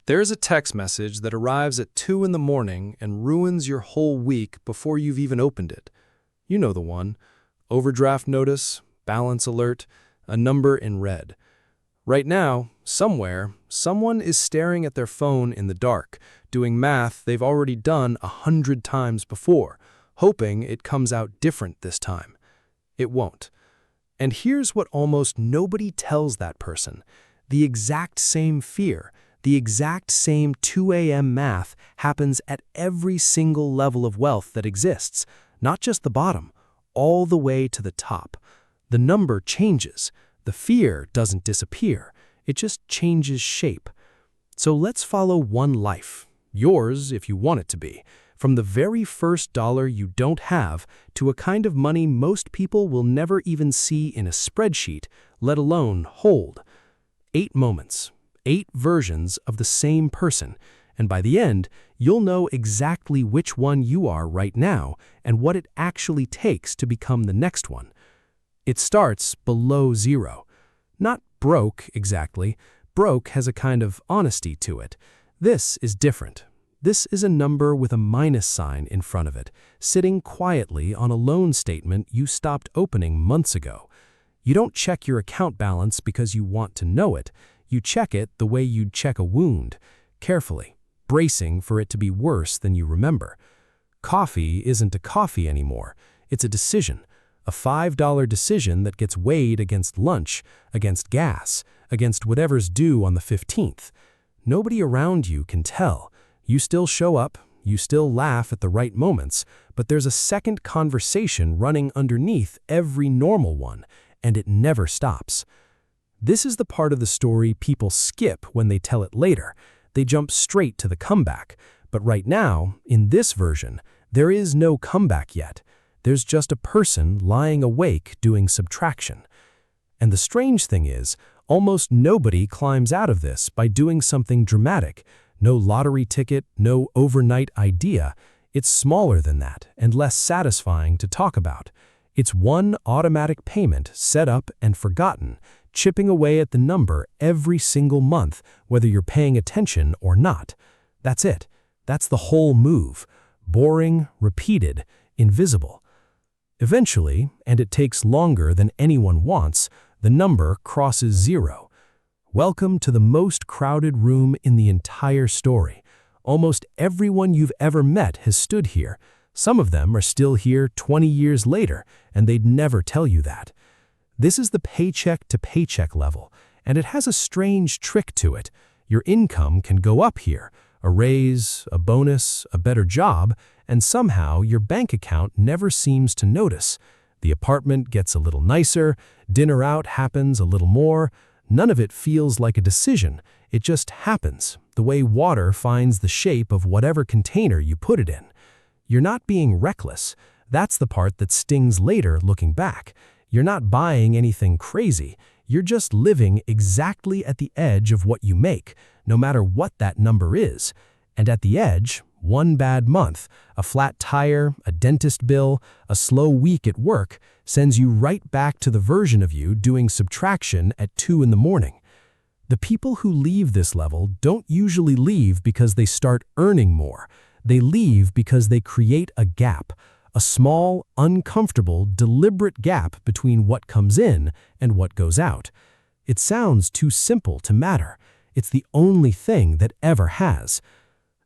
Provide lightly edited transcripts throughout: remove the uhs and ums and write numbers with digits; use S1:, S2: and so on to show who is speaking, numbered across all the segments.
S1: There's a text message that arrives at 2 in the morning and ruins your whole week before you've even opened it. You know the one. Overdraft notice, balance alert, a number in red. Right now, somewhere, someone is staring at their phone in the dark, doing math they've already done 100 times before, hoping it comes out different this time. It won't. And here's what almost nobody tells that person. The exact same fear, the exact same 2 a.m. math happens at every single level of wealth that exists, not just the bottom, all the way to the top. The number changes. The fear doesn't disappear. It just changes shape. So let's follow one life, yours if you want it to be, from the very first dollar you don't have to a kind of money most people will never even see in a spreadsheet, let alone hold. 8 moments, 8 versions of the same person, and by the end, you'll know exactly which one you are right now and what it actually takes to become the next one. It starts below zero. Not broke, exactly. Broke has a kind of honesty to it. This is different. This is a number with a minus sign in front of it, sitting quietly on a loan statement you stopped opening months ago. You don't check your account balance because you want to know it. You check it the way you'd check a wound, carefully, bracing for it to be worse than you remember. Coffee isn't a coffee anymore. It's a decision. A $5 decision that gets weighed against lunch, against gas, against whatever's due on the 15th. Nobody around you can tell. You still show up, you still laugh at the right moments, but there's a second conversation running underneath every normal one, and it never stops. This is the part of the story people skip when they tell it later. They jump straight to the comeback. But right now, in this version, there is no comeback yet. There's just a person lying awake doing subtraction. And the strange thing is, almost nobody climbs out of this by doing something dramatic. No lottery ticket, no overnight idea. It's smaller than that and less satisfying to talk about. It's one automatic payment set up and forgotten, chipping away at the number every single month, whether you're paying attention or not. That's it. That's the whole move. Boring, repeated, invisible. Eventually, and it takes longer than anyone wants, the number crosses zero. Welcome to the most crowded room in the entire story. Almost everyone you've ever met has stood here. Some of them are still here 20 years later, and they'd never tell you that. This is the paycheck-to-paycheck level, and it has a strange trick to it. Your income can go up here, a raise, a bonus, a better job, and somehow your bank account never seems to notice. The apartment gets a little nicer, dinner out happens a little more. None of it feels like a decision. It just happens, the way water finds the shape of whatever container you put it in. You're not being reckless. That's the part that stings later looking back. You're not buying anything crazy. You're just living exactly at the edge of what you make, no matter what that number is. And at the edge, one bad month, a flat tire, a dentist bill, a slow week at work sends you right back to the version of you doing subtraction at 2 in the morning. The people who leave this level don't usually leave because they start earning more. They leave because they create a gap, a small, uncomfortable, deliberate gap between what comes in and what goes out. It sounds too simple to matter. It's the only thing that ever has.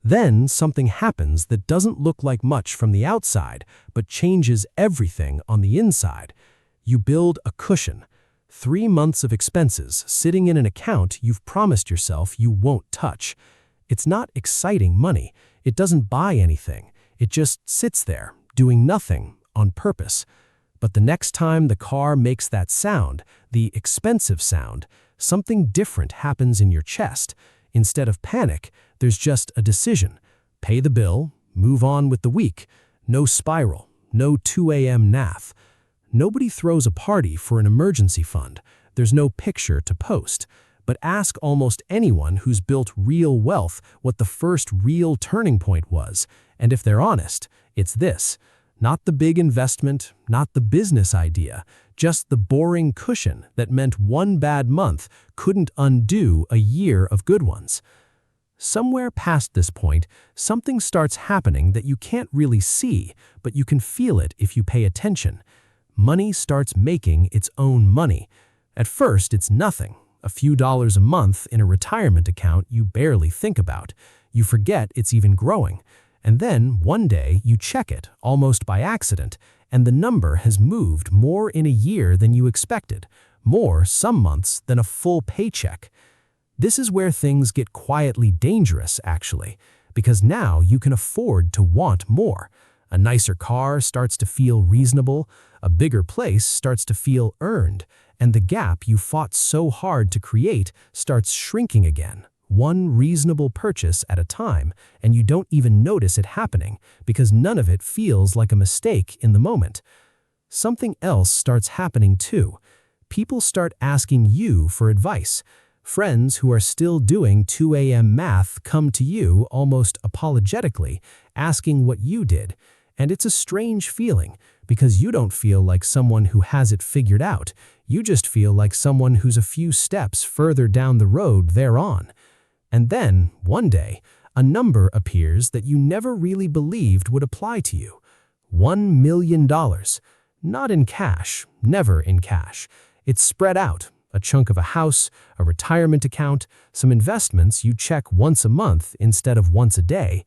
S1: Then something happens that doesn't look like much from the outside, but changes everything on the inside. You build a cushion. 3 months of expenses sitting in an account you've promised yourself you won't touch. It's not exciting money. It doesn't buy anything. It just sits there, doing nothing, on purpose. But the next time the car makes that sound, the expensive sound, something different happens in your chest. Instead of panic, there's just a decision. Pay the bill, move on with the week. No spiral, no 2 a.m. nath. Nobody throws a party for an emergency fund. There's no picture to post. But ask almost anyone who's built real wealth what the first real turning point was. And if they're honest, it's this. Not the big investment, not the business idea, just the boring cushion that meant one bad month couldn't undo a year of good ones.
S2: Somewhere past this point, something starts happening that you can't really see, but you can feel it if you pay attention. Money starts making its own money. At first, it's nothing, a few dollars a month in a retirement account you barely think about. You forget it's even growing. And then, one day, you check it, almost by accident, and the number has moved more in a year than you expected, more some months than a full paycheck. This is where things get quietly dangerous, actually, because now you can afford to want more. A nicer car starts to feel reasonable, a bigger place starts to feel earned, and the gap you fought so hard to create starts shrinking again, one reasonable purchase at a time, and you don't even notice it happening because none of it feels like a mistake in the moment. Something else starts happening too. People start asking you for advice. Friends who are still doing 2 a.m. math come to you almost apologetically, asking what you did. And it's a strange feeling, because you don't feel like someone who has it figured out. You just feel like someone who's a few steps further down the road they're on. And then, one day, a number appears that you never really believed would apply to you. $1 million. Not in cash, never in cash. It's spread out. A chunk of a house, a retirement account, some investments you check once a month instead of once a day.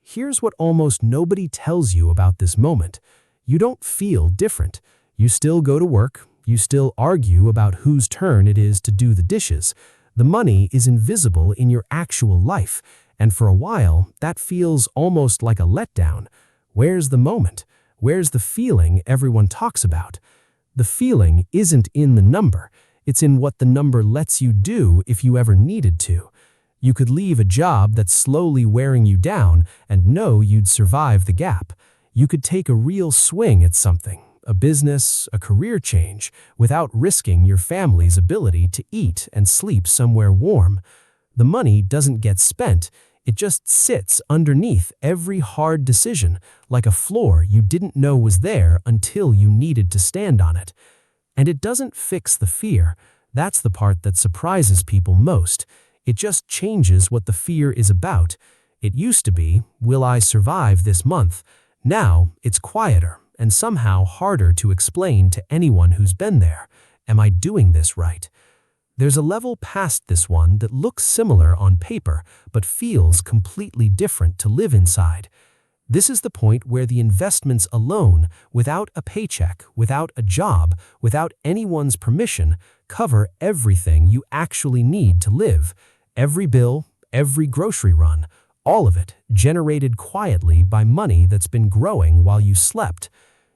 S2: Here's what almost nobody tells you about this moment. You don't feel different. You still go to work. You still argue about whose turn it is to do the dishes. The money is invisible in your actual life, and for a while, that feels almost like a letdown. Where's the moment? Where's the feeling everyone talks about? The feeling isn't in the number. It's in what the number lets you do if you ever needed to. You could leave a job that's slowly wearing you down and know you'd survive the gap. You could take a real swing at something, a business, a career change, without risking your family's ability to eat and sleep somewhere warm. The money doesn't get spent. It just sits underneath every hard decision, like a floor you didn't know was there until you needed to stand on it. And it doesn't fix the fear. That's the part that surprises people most. It just changes what the fear is about. It used to be, will I survive this month? Now, it's quieter and somehow harder to explain to anyone who's been there. Am I doing this right? There's a level past this one that looks similar on paper, but feels completely different to live inside. This is the point where the investments alone, without a paycheck, without a job, without anyone's permission, cover everything you actually need to live. Every bill, every grocery run, all of it generated quietly by money that's been growing while you slept.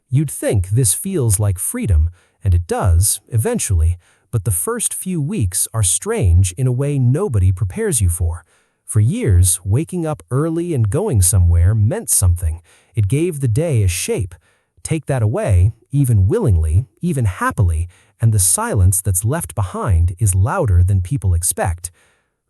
S2: You'd think this feels like freedom, and it does, eventually, but the first few weeks are strange in a way nobody prepares you for. For years, waking up early and going somewhere meant something. It gave the day a shape. Take that away, even willingly, even happily, and the silence that's left behind is louder than people expect.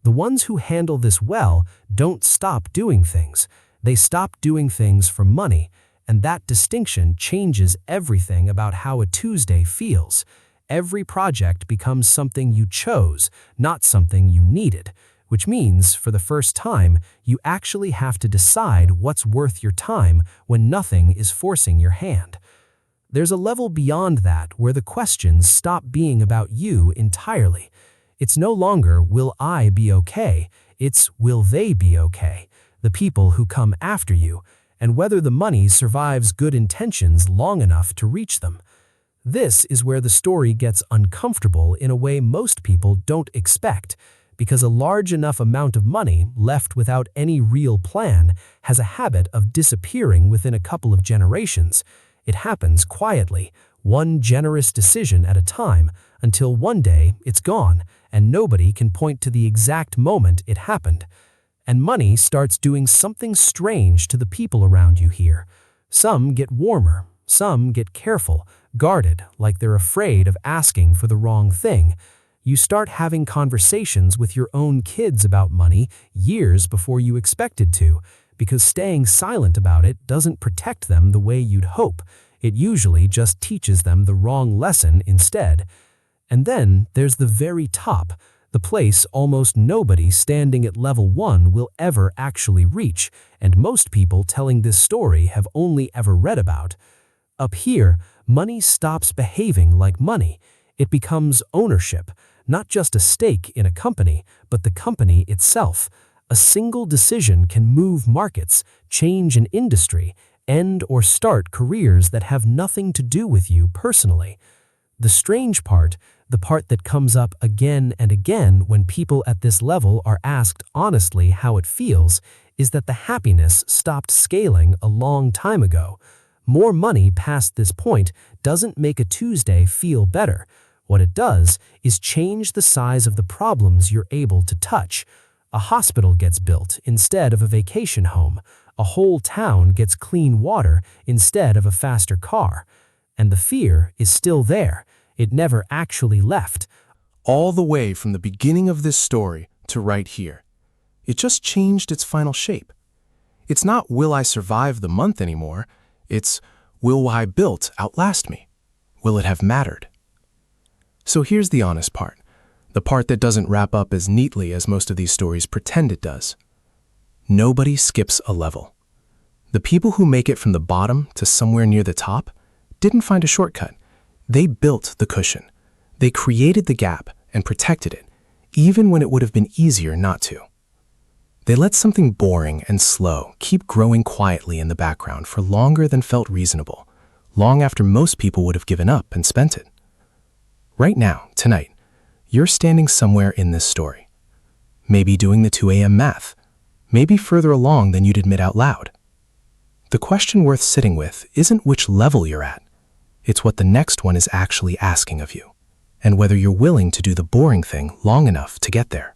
S2: The ones who handle this well don't stop doing things. They stop doing things for money, and that distinction changes everything about how a Tuesday feels. Every project becomes something you chose, not something you needed. Which means, for the first time, you actually have to decide what's worth your time when nothing is forcing your hand. There's a level beyond that where the questions stop being about you entirely. It's no longer, will I be okay? It's, will they be okay? The people who come after you, and whether the money survives good intentions long enough to reach them. This is where the story gets uncomfortable in a way most people don't expect. Because a large enough amount of money left without any real plan has a habit of disappearing within a couple of generations. It happens quietly, one generous decision at a time, until one day it's gone and nobody can point to the exact moment it happened. And money starts doing something strange to the people around you here. Some get warmer, some get careful, guarded, like they're afraid of asking for the wrong thing. You start having conversations with your own kids about money years before you expected to, because staying silent about it doesn't protect them the way you'd hope. It usually just teaches them the wrong lesson instead. And then there's the very top, the place almost nobody standing at level 1 will ever actually reach, and most people telling this story have only ever read about. Up here, money stops behaving like money. It becomes ownership, not just a stake in a company, but the company itself. A single decision can move markets, change an industry, end or start careers that have nothing to do with you personally. The strange part, the part that comes up again and again when people at this level are asked honestly how it feels, is that the happiness stopped scaling a long time ago. More money past this point doesn't make a Tuesday feel better. What it does is change the size of the problems you're able to touch. A hospital gets built instead of a vacation home. A whole town gets clean water instead of a faster car. And the fear is still there. It never actually left.
S3: All the way from the beginning of this story to right here. It just changed its final shape. It's not will I survive the month anymore. It's will what I built outlast me? Will it have mattered? So here's the honest part. The part that doesn't wrap up as neatly as most of these stories pretend it does. Nobody skips a level. The people who make it from the bottom to somewhere near the top didn't find a shortcut. They built the cushion. They created the gap and protected it, even when it would have been easier not to. They let something boring and slow keep growing quietly in the background for longer than felt reasonable, long after most people would have given up and spent it. Right now, tonight, you're standing somewhere in this story. Maybe doing the 2 a.m. math. Maybe further along than you'd admit out loud. The question worth sitting with isn't which level you're at. It's what the next one is actually asking of you, and whether you're willing to do the boring thing long enough to get there.